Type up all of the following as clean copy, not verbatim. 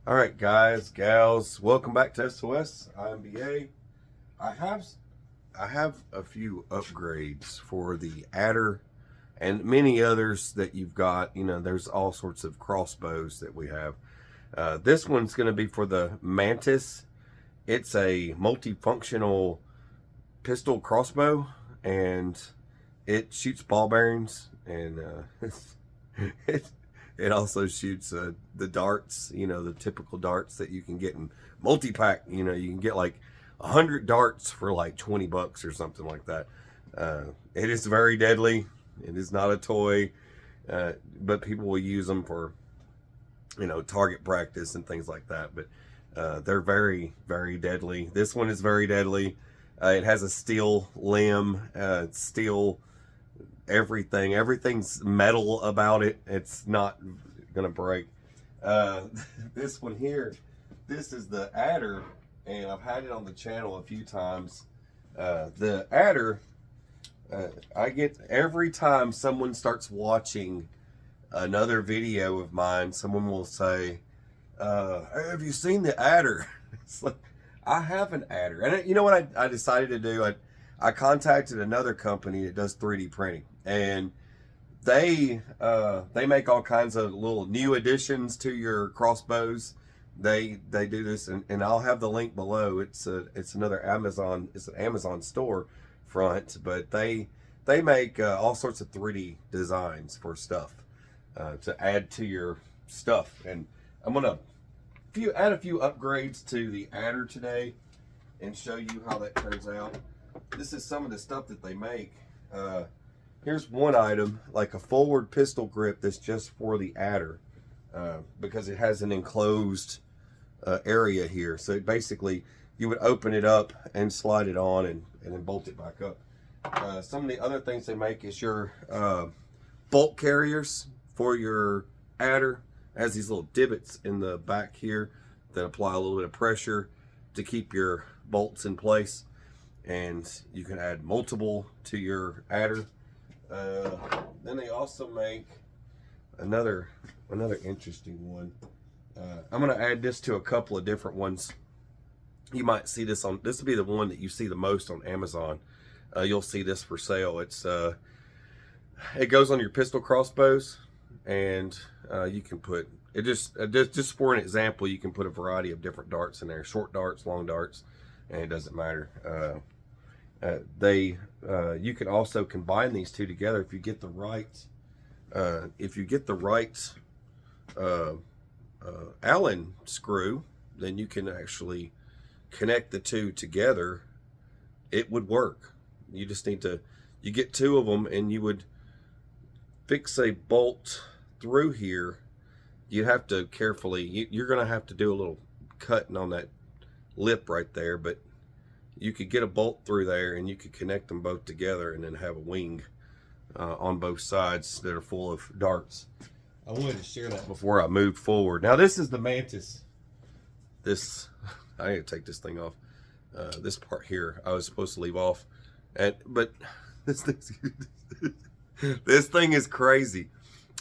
All right, guys, gals, welcome back to SOS. I'm BA. I have a few upgrades for the adder and many others that you've got. You know, there's all sorts of crossbows that we have. This one's going to be for the Mantis. It's a multifunctional pistol crossbow, and it shoots ball bearings, and it also shoots the darts, you know, the typical darts that you can get in multi-pack. You know, you can get like 100 darts for like 20 bucks or something like that. It is very deadly. It is not a toy, but people will use them for, you know, target practice and things like that. But they're very, very deadly. This one is very deadly. It has a steel limb, steel everything. Everything's metal about it. It's not gonna break. This one here, this is the adder, and I've had it on the channel a few times. The adder, I get every time someone starts watching another video of mine, someone will say, have you seen the adder? It's like, I have an adder. And you know what I decided to do? I contacted another company that does 3D printing, and they make all kinds of little new additions to your crossbows. They do this, and I'll have the link below. It's another Amazon. It's an Amazon store front, but they make all sorts of 3D designs for stuff to add to your stuff. And I'm gonna add a few upgrades to the adder today and show you how that turns out. This is some of the stuff that they make. Here's one item, like a forward pistol grip that's just for the adder, because it has an enclosed area here. So basically, you would open it up and slide it on and then bolt it back up. Some of the other things they make is your bolt carriers for your adder. It has these little divots in the back here that apply a little bit of pressure to keep your bolts in place. And you can add multiple to your adder. Then they also make another interesting one. I'm gonna add this to a couple of different ones. You might see this on, this will be the one that you see the most on Amazon. You'll see this for sale. It goes on your pistol crossbows, and you can put it, just for an example, you can put a variety of different darts in there, short darts, long darts, and it doesn't matter. You can also combine these two together if you get the right Allen screw. Then you can actually connect the two together. It would work. You just need to, you get two of them, and you would fix a bolt through here. You have to carefully, you're gonna have to do a little cutting on that lip right there, but you could get a bolt through there, and you could connect them both together and then have a wing on both sides that are full of darts. I wanted to share that before I moved forward. Now this is the Mantis. I need to take this thing off. This part here I was supposed to leave off, but this thing is crazy.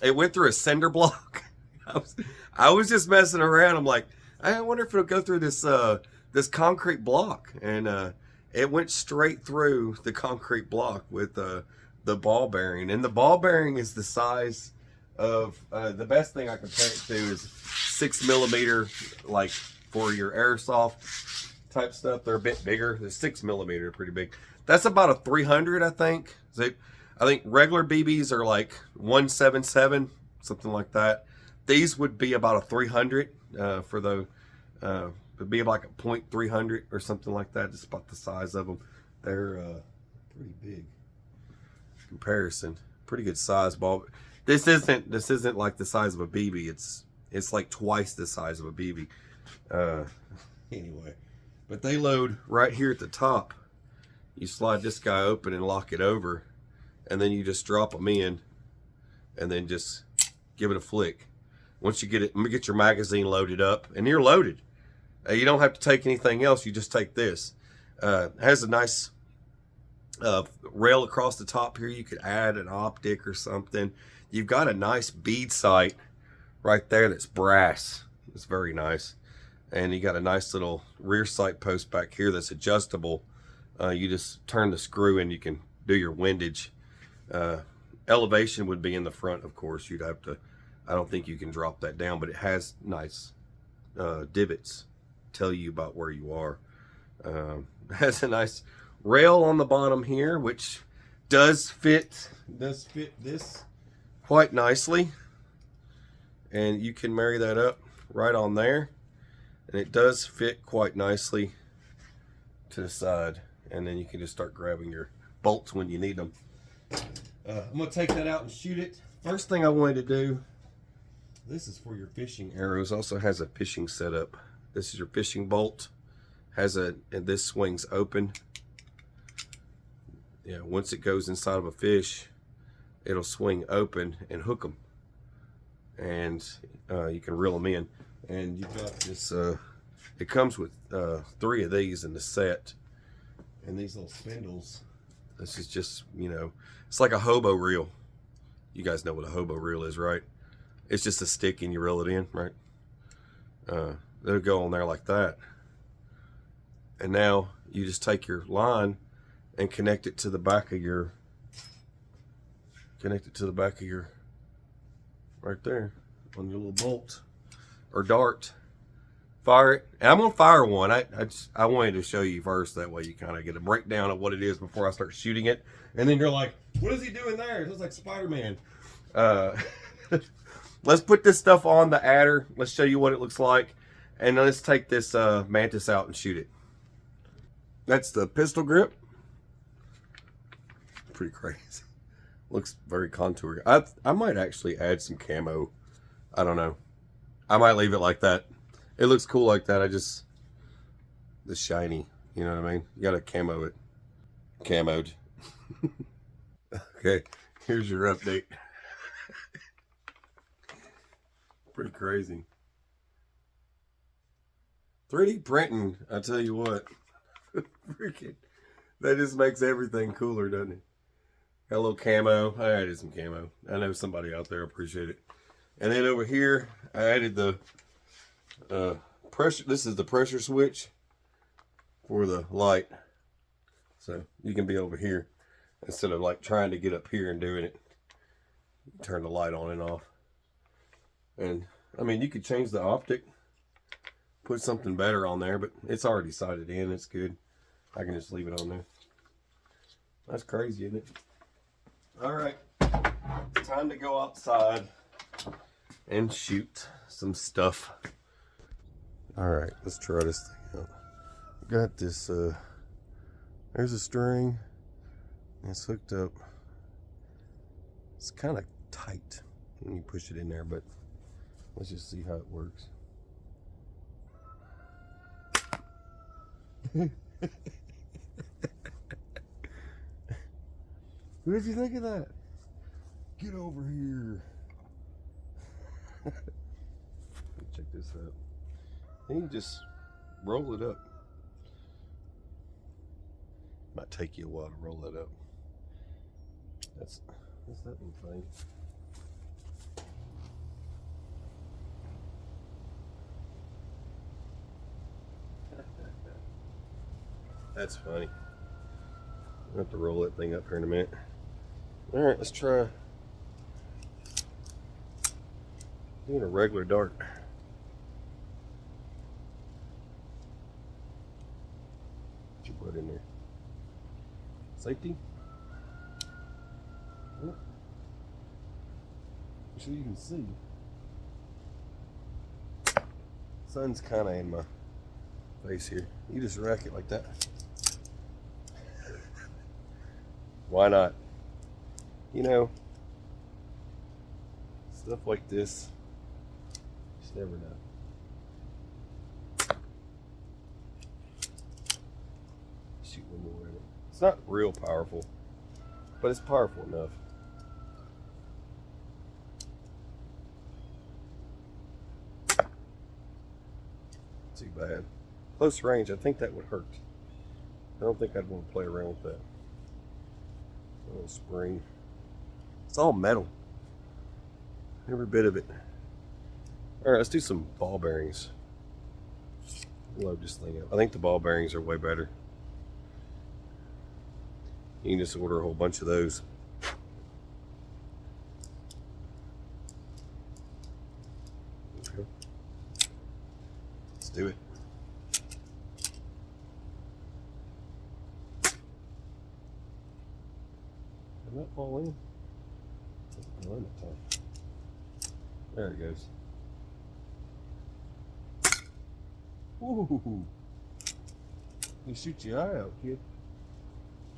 It went through a cinder block. I was just messing around. I'm like, I wonder if it'll go through this concrete block, and it went straight through the concrete block with the ball bearing. And the ball bearing is the size of the best thing I compare it to is 6mm, like for your airsoft type stuff. They're a bit bigger. The 6mm, pretty big. That's about a 300, I think. I think regular BBs are like 177, something like that. These would be about a 300 for the. It'd be like a .300 or something like that. Just about the size of them. They're pretty big. Comparison, pretty good size ball. This isn't like the size of a BB. It's like twice the size of a BB. Anyway, but they load right here at the top. You slide this guy open and lock it over, and then you just drop them in, and then just give it a flick. Once you get your magazine loaded up, and you're loaded. You don't have to take anything else. You just take this. It has a nice rail across the top here. You could add an optic or something. You've got a nice bead sight right there that's brass. It's very nice. And you got a nice little rear sight post back here that's adjustable. You just turn the screw and you can do your windage. Elevation would be in the front, of course. You'd have to, I don't think you can drop that down, but it has nice divots, tell you about where you are. It has a nice rail on the bottom here, which does fit this quite nicely. And you can marry that up right on there. And it does fit quite nicely to the side. And then you can just start grabbing your bolts when you need them. I'm going to take that out and shoot it. First thing I wanted to do, this is for your fishing arrows. Also has a fishing setup. This is your fishing bolt. And this swings open. Yeah, once it goes inside of a fish, it'll swing open and hook them. And you can reel them in. And you've got this, it comes with 3 of these in the set. And these little spindles, this is just, you know, it's like a hobo reel. You guys know what a hobo reel is, right? It's just a stick and you reel it in, right? They'll go on there like that. And now you just take your line and connect it to the back of your, right there on your little bolt or dart. Fire it. And I'm gonna fire one. I wanted to show you first, that way you kind of get a breakdown of what it is before I start shooting it. And then you're like, what is he doing there? It looks like Spider-Man. Let's put this stuff on the adder. Let's show you what it looks like. And let's take this Mantis out and shoot it. That's the pistol grip. Pretty crazy. Looks very contoured. I might actually add some camo. I don't know. I might leave it like that. It looks cool like that. The shiny, you know what I mean? You gotta camo it. Camoed. Okay, here's your update. Pretty crazy. 3D printing, I tell you what. Freaking, that just makes everything cooler, doesn't it? Got a little camo. I added some camo. I know somebody out there appreciate it. And then over here, I added the pressure. This is the pressure switch for the light. So you can be over here instead of like trying to get up here and doing it. Turn the light on and off. And I mean, you could change the optic, put something better on there, but it's already sighted in. It's good. I can just leave it on there. That's crazy, isn't it? All right, it's time to go outside and shoot some stuff. All right, let's try this thing out. Got this, there's a string, and it's hooked up. It's kind of tight when you push it in there, but let's just see how it works. What did you think of that? Get over here. Check this out. And you just roll it up. Might take you a while to roll that up. That's that little thing. That's funny. I'll have to roll that thing up here in a minute. All right, let's try doing a regular dart. Put your butt in there. Safety. Oh. So you can see. Sun's kind of in my face here. You just rack it like that. Why not? You know, stuff like this, you just never know. Shoot one more at it. It's not real powerful, but it's powerful enough. Too bad. Close range, I think that would hurt. I don't think I'd want to play around with that. A little spring. It's all metal. Every bit of it. All right, let's do some ball bearings. Load this thing up. I think the ball bearings are way better. You can just order a whole bunch of those. Okay. Let's do it. Did that fall in? There it goes. Ooh. You shoot your eye out, kid.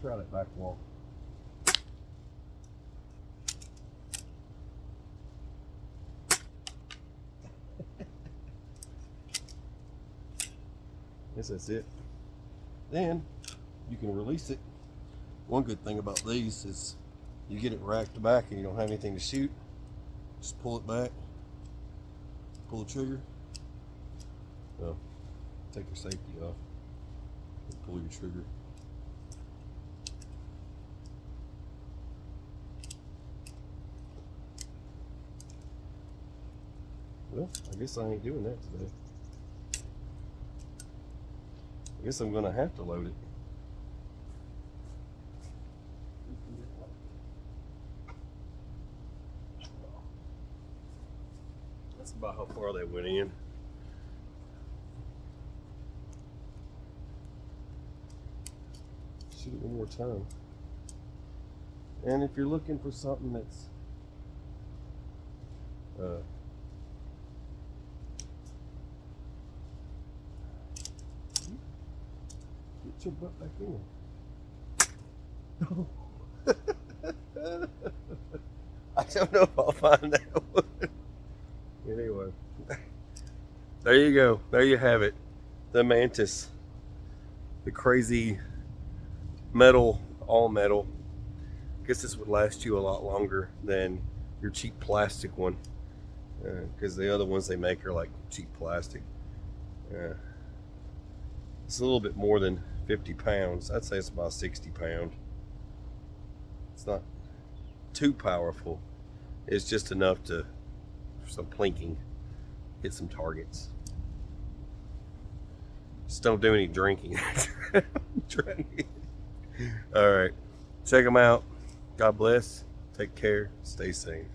Try that back wall. Guess that's it. Then you can release it. One good thing about these is you get it racked back and you don't have anything to shoot. Just pull it back, pull the trigger. Oh, take your safety off and pull your trigger. Well, I guess I ain't doing that today. I guess I'm gonna have to load it. That's about how far they went in. Shoot it one more time. And if you're looking for something that's get your butt back in. I don't know if I'll find that one. Anyway, there you go. There you have it. The Mantis. The crazy metal, all metal. I guess this would last you a lot longer than your cheap plastic one. Because the other ones they make are like cheap plastic. It's a little bit more than 50 pounds. I'd say it's about 60 pounds. It's not too powerful. It's just enough to, for some plinking, hit some targets. Just don't do any drinking. All right, check them out. God bless. Take care. Stay safe.